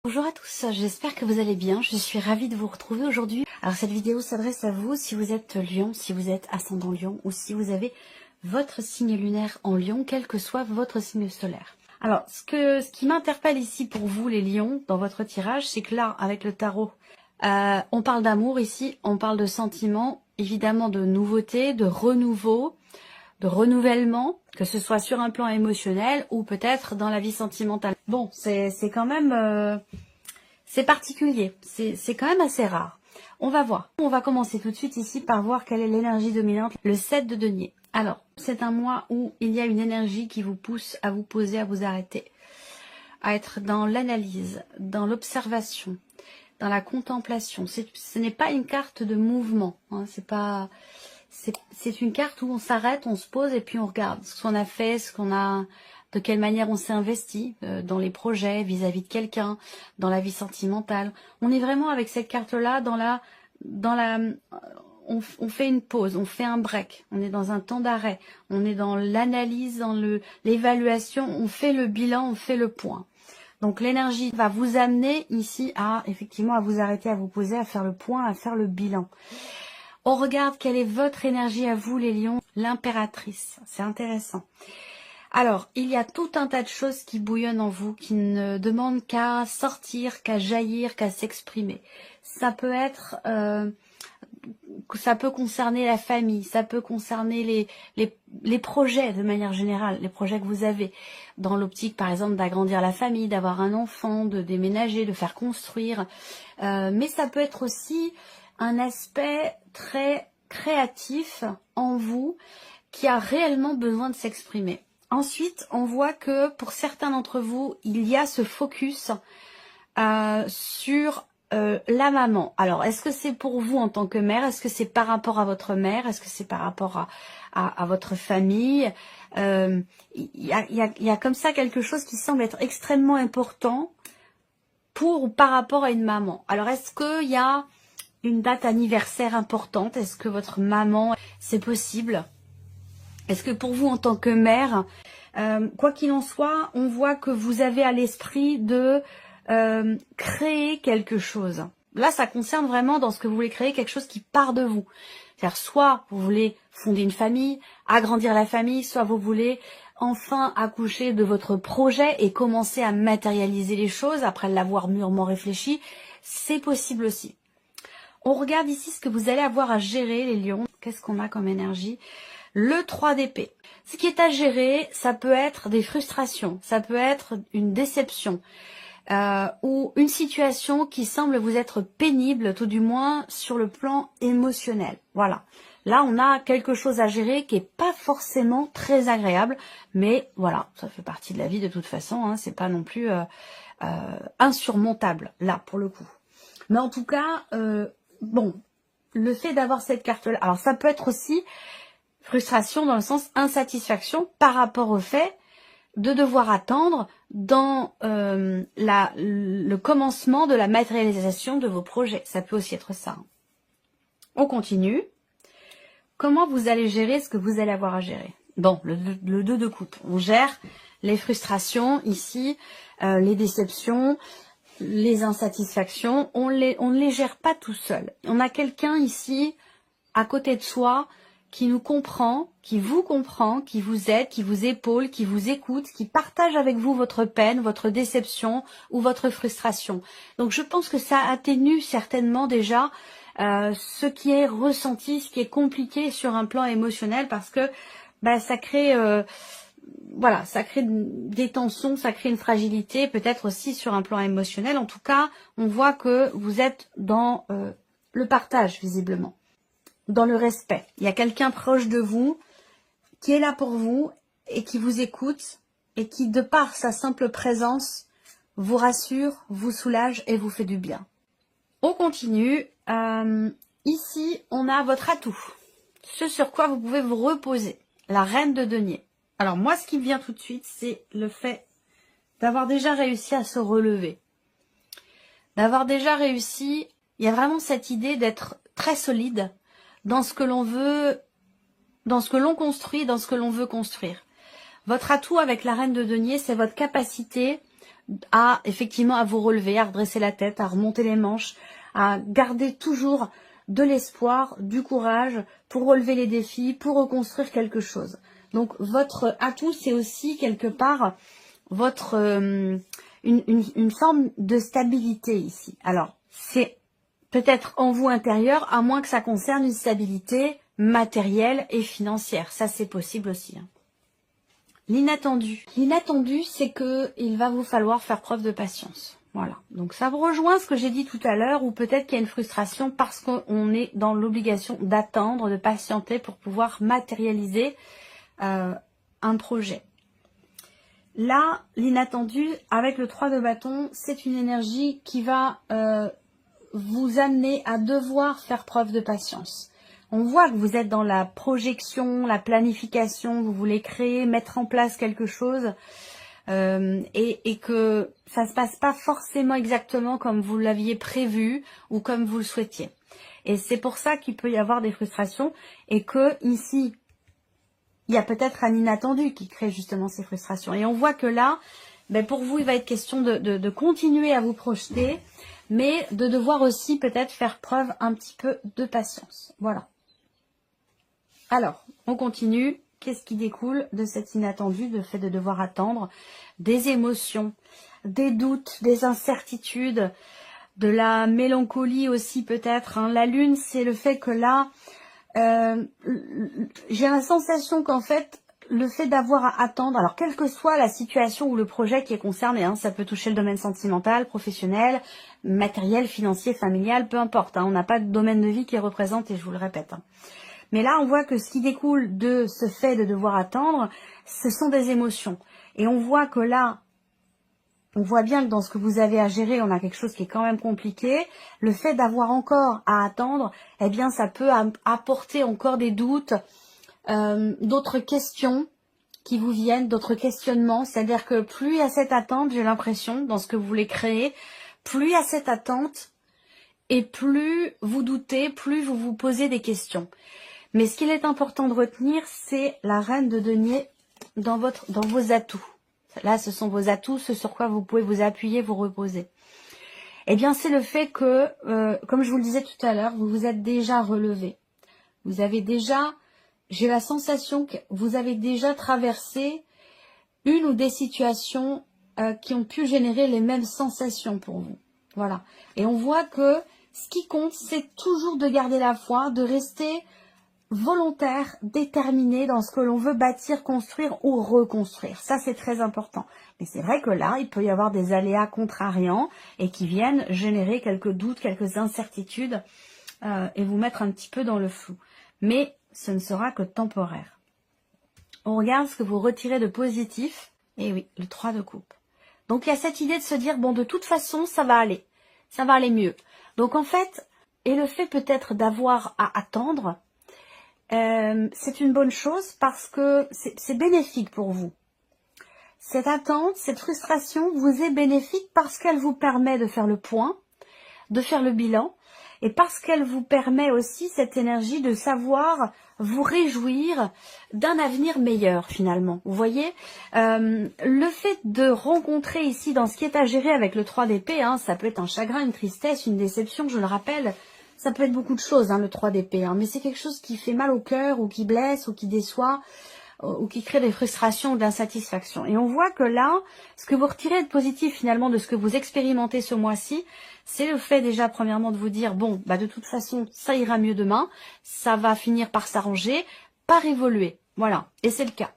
Bonjour à tous, j'espère que vous allez bien, je suis ravie de vous retrouver aujourd'hui. Alors cette vidéo s'adresse à vous si vous êtes Lion, si vous êtes ascendant Lion ou si vous avez votre signe lunaire en Lion, quel que soit votre signe solaire. Alors ce qui m'interpelle ici pour vous les Lions dans votre tirage, c'est que là avec le tarot, on parle d'amour ici, on parle de sentiments, évidemment de nouveautés, de renouveau, de renouvellement, que ce soit sur un plan émotionnel ou peut-être dans la vie sentimentale. Bon, c'est quand même... c'est particulier, c'est quand même assez rare. On va voir. On va commencer tout de suite ici par voir quelle est l'énergie dominante. Le 7 de denier. Alors, c'est un mois où il y a une énergie qui vous pousse à vous poser, à vous arrêter, à être dans l'analyse, dans l'observation, dans la contemplation. Ce n'est pas une carte de mouvement, hein, c'est une carte où on s'arrête, on se pose et puis on regarde ce qu'on a fait, de quelle manière on s'est investi dans les projets, vis-à-vis de quelqu'un, dans la vie sentimentale. On est vraiment avec cette carte-là on fait une pause, on fait un break, on est dans un temps d'arrêt, on est dans l'analyse, dans l'évaluation, on fait le bilan, on fait le point. Donc l'énergie va vous amener ici effectivement à vous arrêter, à vous poser, à faire le point, à faire le bilan. On regarde quelle est votre énergie à vous les lions, l'impératrice, c'est intéressant. Alors, il y a tout un tas de choses qui bouillonnent en vous, qui ne demandent qu'à sortir, qu'à jaillir, qu'à s'exprimer. Ça peut être, ça peut concerner la famille, ça peut concerner les projets de manière générale, les projets que vous avez, dans l'optique par exemple d'agrandir la famille, d'avoir un enfant, de déménager, de faire construire. Mais ça peut être aussi un aspect très créatif en vous qui a réellement besoin de s'exprimer. Ensuite, on voit que pour certains d'entre vous, il y a ce focus sur la maman. Alors, est-ce que c'est pour vous en tant que mère? Est-ce que c'est par rapport à votre mère? Est-ce que c'est par rapport à votre famille? Il y a comme ça quelque chose qui semble être extrêmement important pour ou par rapport à une maman. Alors, est-ce qu'il y a une date anniversaire importante? Est-ce que votre maman, c'est possible? Est-ce que pour vous en tant que mère, quoi qu'il en soit, on voit que vous avez à l'esprit de créer quelque chose. Là, ça concerne vraiment dans ce que vous voulez créer, quelque chose qui part de vous. C'est-à-dire soit vous voulez fonder une famille, agrandir la famille, soit vous voulez enfin accoucher de votre projet et commencer à matérialiser les choses après l'avoir mûrement réfléchi. C'est possible aussi. On regarde ici ce que vous allez avoir à gérer, les lions. Qu'est-ce qu'on a comme énergie? Le 3 d'épée. Ce qui est à gérer, ça peut être des frustrations, ça peut être une déception ou une situation qui semble vous être pénible, tout du moins sur le plan émotionnel. Voilà. Là, on a quelque chose à gérer qui est pas forcément très agréable, mais voilà, ça fait partie de la vie de toute façon. Hein, c'est pas non plus insurmontable là pour le coup. Mais en tout cas, bon, le fait d'avoir cette carte-là, alors ça peut être aussi frustration dans le sens insatisfaction par rapport au fait de devoir attendre dans le commencement de la matérialisation de vos projets. Ça peut aussi être ça. On continue. Comment vous allez gérer ce que vous allez avoir à gérer? Bon, le 2 de coupe. On gère les frustrations ici, les déceptions, les insatisfactions. On ne les gère pas tout seul. On a quelqu'un ici à côté de soi qui nous comprend, qui vous aide, qui vous épaule, qui vous écoute, qui partage avec vous votre peine, votre déception ou votre frustration. Donc je pense que ça atténue certainement déjà ce qui est ressenti, ce qui est compliqué sur un plan émotionnel parce que ça crée voilà, ça crée des tensions, ça crée une fragilité, peut-être aussi sur un plan émotionnel. En tout cas, on voit que vous êtes dans le partage visiblement. Dans le respect. Il y a quelqu'un proche de vous qui est là pour vous et qui vous écoute et qui, de par sa simple présence, vous rassure, vous soulage et vous fait du bien. On continue. Ici, on a votre atout. Ce sur quoi vous pouvez vous reposer. La reine de denier. Alors moi, ce qui me vient tout de suite, c'est le fait d'avoir déjà réussi à se relever. D'avoir déjà réussi, il y a vraiment cette idée d'être très solide dans ce que l'on veut, dans ce que l'on construit, dans ce que l'on veut construire. Votre atout avec la reine de denier, c'est votre capacité à effectivement à vous relever, à redresser la tête, à remonter les manches, à garder toujours de l'espoir, du courage pour relever les défis, pour reconstruire quelque chose. Donc votre atout, c'est aussi quelque part votre une forme de stabilité ici. Alors, c'est peut-être en vous intérieur, à moins que ça concerne une stabilité matérielle et financière. Ça, c'est possible aussi. L'inattendu. L'inattendu, c'est que il va vous falloir faire preuve de patience. Voilà. Donc ça vous rejoint ce que j'ai dit tout à l'heure, ou peut-être qu'il y a une frustration parce qu'on est dans l'obligation d'attendre, de patienter pour pouvoir matérialiser un projet. Là, l'inattendu, avec le 3 de bâton, c'est une énergie qui va vous amener à devoir faire preuve de patience. On voit que vous êtes dans la projection, la planification, vous voulez créer, mettre en place quelque chose et que ça ne se passe pas forcément exactement comme vous l'aviez prévu ou comme vous le souhaitiez. Et c'est pour ça qu'il peut y avoir des frustrations et que ici, il y a peut-être un inattendu qui crée justement ces frustrations. Et on voit que là, ben pour vous, il va être question de continuer à vous projeter, mais de devoir aussi peut-être faire preuve un petit peu de patience. Voilà. Alors, on continue. Qu'est-ce qui découle de cet inattendu, le fait de devoir attendre? Des émotions, des doutes, des incertitudes, de la mélancolie aussi peut-être. Hein. La lune, c'est le fait que là, j'ai la sensation qu'en fait, le fait d'avoir à attendre, alors quelle que soit la situation ou le projet qui est concerné, hein, ça peut toucher le domaine sentimental, professionnel, matériel, financier, familial, peu importe. Hein, on n'a pas de domaine de vie qui est représenté, je vous le répète. Hein. Mais là, on voit que ce qui découle de ce fait de devoir attendre, ce sont des émotions. Et on voit que là, on voit bien que dans ce que vous avez à gérer, on a quelque chose qui est quand même compliqué. Le fait d'avoir encore à attendre, eh bien, ça peut apporter encore des doutes, d'autres questions qui vous viennent, d'autres questionnements. C'est-à-dire que plus il y a cette attente, j'ai l'impression, dans ce que vous voulez créer, plus il y a cette attente et plus vous doutez, plus vous vous posez des questions. Mais ce qu'il est important de retenir, c'est la reine de denier dans vos atouts. Là, ce sont vos atouts, ce sur quoi vous pouvez vous appuyer, vous reposer. Eh bien, c'est le fait que, comme je vous le disais tout à l'heure, vous vous êtes déjà relevé. Vous avez déjà, j'ai la sensation que vous avez déjà traversé une ou des situations qui ont pu générer les mêmes sensations pour vous. Voilà. Et on voit que ce qui compte, c'est toujours de garder la foi, de rester volontaire, déterminé dans ce que l'on veut bâtir, construire ou reconstruire. Ça, c'est très important. Mais c'est vrai que là, il peut y avoir des aléas contrariants et qui viennent générer quelques doutes, quelques incertitudes et vous mettre un petit peu dans le flou. Mais ce ne sera que temporaire. On regarde ce que vous retirez de positif. Et oui, le 3 de coupe. Donc, il y a cette idée de se dire, bon, de toute façon, ça va aller mieux. Donc, en fait, et le fait peut-être d'avoir à attendre, c'est une bonne chose parce que c'est bénéfique pour vous. Cette attente, cette frustration vous est bénéfique parce qu'elle vous permet de faire le point, de faire le bilan, et parce qu'elle vous permet aussi cette énergie de savoir vous réjouir d'un avenir meilleur finalement. Vous voyez, le fait de rencontrer ici dans ce qui est à gérer avec le 3 d'épée, hein, ça peut être un chagrin, une tristesse, une déception, je le rappelle. Ça peut être beaucoup de choses, hein, le 3 d'épée, hein, mais c'est quelque chose qui fait mal au cœur, ou qui blesse, ou qui déçoit, ou qui crée des frustrations ou de l'insatisfaction. Et on voit que là, ce que vous retirez de positif finalement de ce que vous expérimentez ce mois-ci, c'est le fait déjà premièrement de vous dire, bon, bah de toute façon, ça ira mieux demain, ça va finir par s'arranger, par évoluer. Voilà, et c'est le cas.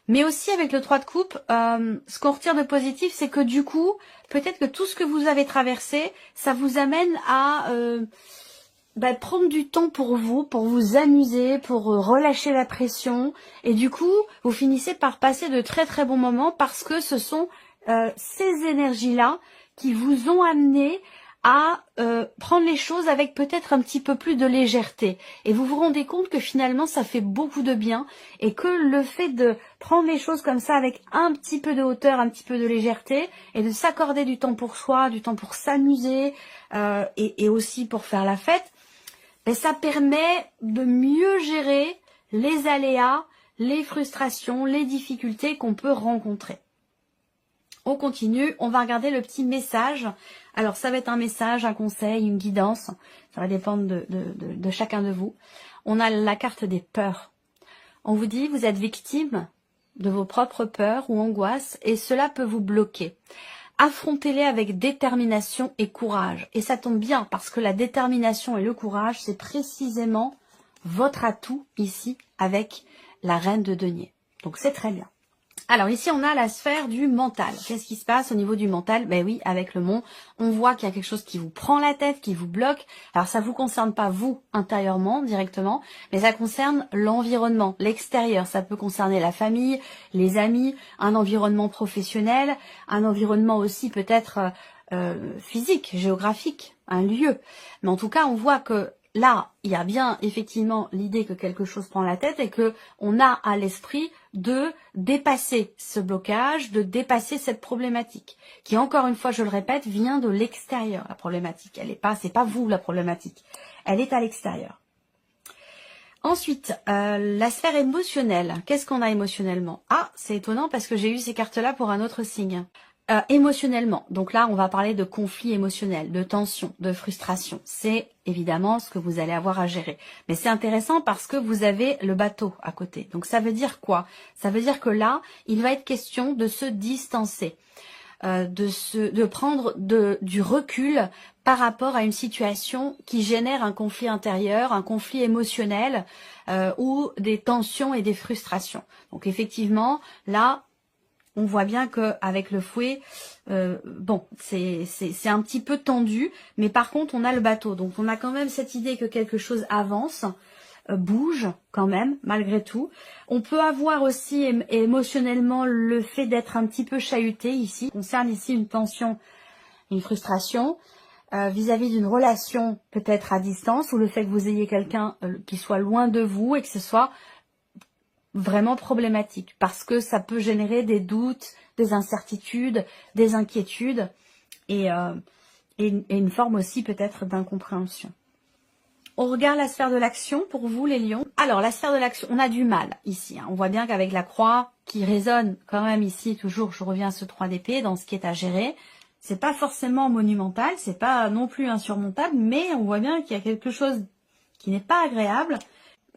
Mais aussi avec le 3 de coupe, ce qu'on retire de positif, c'est que du coup, peut-être que tout ce que vous avez traversé, ça vous amène à prendre du temps pour vous amuser, pour relâcher la pression. Et du coup, vous finissez par passer de très très bons moments parce que ce sont ces énergies-là qui vous ont amené à prendre les choses avec peut-être un petit peu plus de légèreté. Et vous vous rendez compte que finalement, ça fait beaucoup de bien et que le fait de prendre les choses comme ça avec un petit peu de hauteur, un petit peu de légèreté et de s'accorder du temps pour soi, du temps pour s'amuser et aussi pour faire la fête, et ça permet de mieux gérer les aléas, les frustrations, les difficultés qu'on peut rencontrer. On continue, on va regarder le petit message. Alors ça va être un message, un conseil, une guidance. Ça va dépendre de chacun de vous. On a la carte des peurs. On vous dit, vous êtes victime de vos propres peurs ou angoisses et cela peut vous bloquer. Affrontez-les avec détermination et courage. Et ça tombe bien parce que la détermination et le courage, c'est précisément votre atout ici avec la reine de denier. Donc c'est très bien. Alors ici, on a la sphère du mental. Qu'est-ce qui se passe au niveau du mental? Ben oui, avec le mont, on voit qu'il y a quelque chose qui vous prend la tête, qui vous bloque. Alors ça vous concerne pas vous intérieurement, directement, mais ça concerne l'environnement, l'extérieur. Ça peut concerner la famille, les amis, un environnement professionnel, un environnement aussi peut-être physique, géographique, un lieu. Mais en tout cas, on voit que là, il y a bien effectivement l'idée que quelque chose prend la tête et que on a à l'esprit de dépasser ce blocage, de dépasser cette problématique, qui encore une fois, je le répète, vient de l'extérieur. La problématique, elle est pas, c'est pas vous la problématique, elle est à l'extérieur. Ensuite, la sphère émotionnelle. Qu'est-ce qu'on a émotionnellement? Ah, c'est étonnant parce que j'ai eu ces cartes-là pour un autre signe. Émotionnellement, donc là on va parler de conflit émotionnel, de tension, de frustration. C'est évidemment ce que vous allez avoir à gérer. Mais c'est intéressant parce que vous avez le bateau à côté. Donc ça veut dire quoi? Ça veut dire que là, il va être question de se distancer, de prendre du recul par rapport à une situation qui génère un conflit intérieur, un conflit émotionnel ou des tensions et des frustrations. Donc effectivement, là, on voit bien que avec le fouet, bon, c'est un petit peu tendu, mais par contre, on a le bateau. Donc, on a quand même cette idée que quelque chose avance, bouge quand même, malgré tout. On peut avoir aussi émotionnellement le fait d'être un petit peu chahuté ici. Ça concerne ici une tension, une frustration vis-à-vis d'une relation peut-être à distance ou le fait que vous ayez quelqu'un qui soit loin de vous et que ce soit vraiment problématique parce que ça peut générer des doutes, des incertitudes, des inquiétudes et une forme aussi peut-être d'incompréhension. On regarde la sphère de l'action pour vous les lions. Alors la sphère de l'action, on a du mal ici. On voit bien qu'avec la croix qui résonne quand même ici, toujours je reviens à ce 3 d'épée dans ce qui est à gérer. C'est pas forcément monumental, c'est pas non plus insurmontable, mais on voit bien qu'il y a quelque chose qui n'est pas agréable.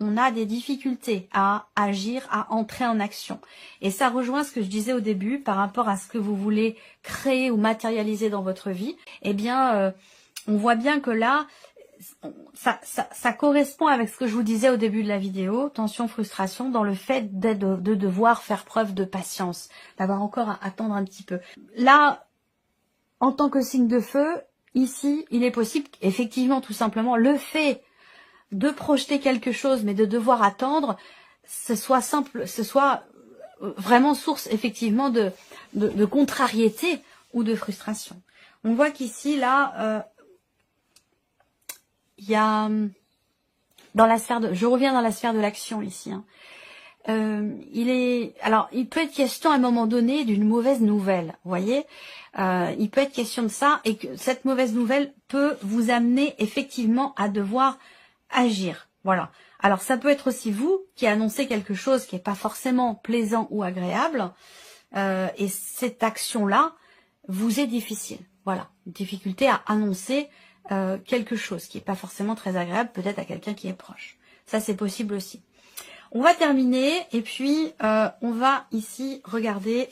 On a des difficultés à agir, à entrer en action. Et ça rejoint ce que je disais au début par rapport à ce que vous voulez créer ou matérialiser dans votre vie. Eh bien, on voit bien que là, ça correspond avec ce que je vous disais au début de la vidéo, tension, frustration, dans le fait de devoir faire preuve de patience, d'avoir encore à attendre un petit peu. Là, en tant que signe de feu, ici, il est possible qu'effectivement, tout simplement, le fait de projeter quelque chose, mais de devoir attendre, ce soit simple, ce soit vraiment source effectivement de contrariété ou de frustration. On voit qu'ici, là, il y a dans la sphère je reviens dans la sphère de l'action ici. Hein. Il peut être question à un moment donné d'une mauvaise nouvelle, vous voyez. Il peut être question de ça et que cette mauvaise nouvelle peut vous amener effectivement à devoir agir. Voilà. Alors ça peut être aussi vous qui annoncez quelque chose qui n'est pas forcément plaisant ou agréable et cette action-là vous est difficile. Voilà. Une difficulté à annoncer quelque chose qui n'est pas forcément très agréable peut-être à quelqu'un qui est proche. Ça c'est possible aussi. On va terminer et puis on va ici regarder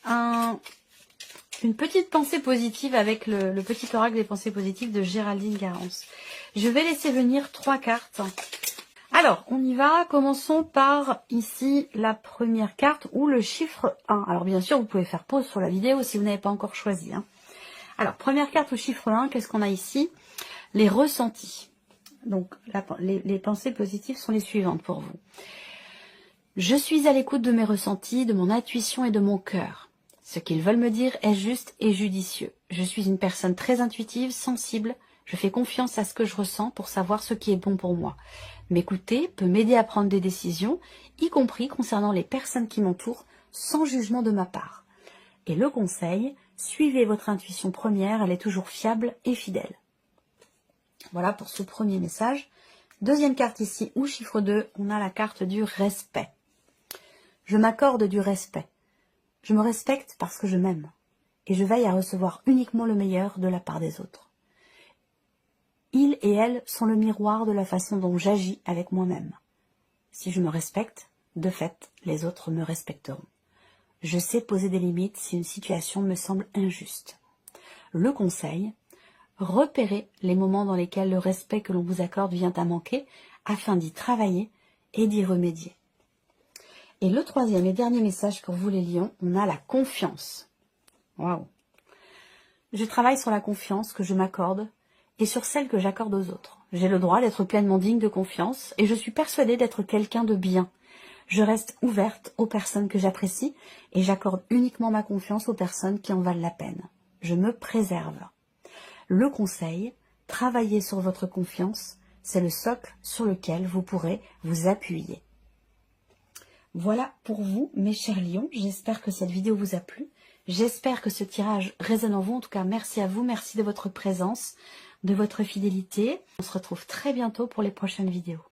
une petite pensée positive avec le petit oracle des pensées positives de Géraldine Garance. Je vais laisser venir 3 cartes. Alors, on y va. Commençons par ici la première carte ou le chiffre 1. Alors bien sûr, vous pouvez faire pause sur la vidéo si vous n'avez pas encore choisi. Hein. Alors, première carte au chiffre 1, qu'est-ce qu'on a ici? Les ressentis. Donc, les pensées positives sont les suivantes pour vous. Je suis à l'écoute de mes ressentis, de mon intuition et de mon cœur. Ce qu'ils veulent me dire est juste et judicieux. Je suis une personne très intuitive, sensible. Je fais confiance à ce que je ressens pour savoir ce qui est bon pour moi. M'écouter peut m'aider à prendre des décisions, y compris concernant les personnes qui m'entourent, sans jugement de ma part. Et le conseil, suivez votre intuition première, elle est toujours fiable et fidèle. Voilà pour ce premier message. Deuxième carte ici, ou chiffre 2, on a la carte du respect. Je m'accorde du respect. Je me respecte parce que je m'aime. et je veille à recevoir uniquement le meilleur de la part des autres. Ils et elles sont le miroir de la façon dont j'agis avec moi-même. Si je me respecte, de fait, les autres me respecteront. Je sais poser des limites si une situation me semble injuste. Le conseil, repérez les moments dans lesquels le respect que l'on vous accorde vient à manquer afin d'y travailler et d'y remédier. Et le troisième et dernier message pour vous les lions, on a la confiance. Waouh! Je travaille sur la confiance que je m'accorde et sur celle que j'accorde aux autres. J'ai le droit d'être pleinement digne de confiance et je suis persuadée d'être quelqu'un de bien. Je reste ouverte aux personnes que j'apprécie et j'accorde uniquement ma confiance aux personnes qui en valent la peine. Je me préserve. Le conseil, travailler sur votre confiance, c'est le socle sur lequel vous pourrez vous appuyer. Voilà pour vous, mes chers lions. J'espère que cette vidéo vous a plu. J'espère que ce tirage résonne en vous. En tout cas, merci à vous. Merci de votre présence, de votre fidélité. On se retrouve très bientôt pour les prochaines vidéos.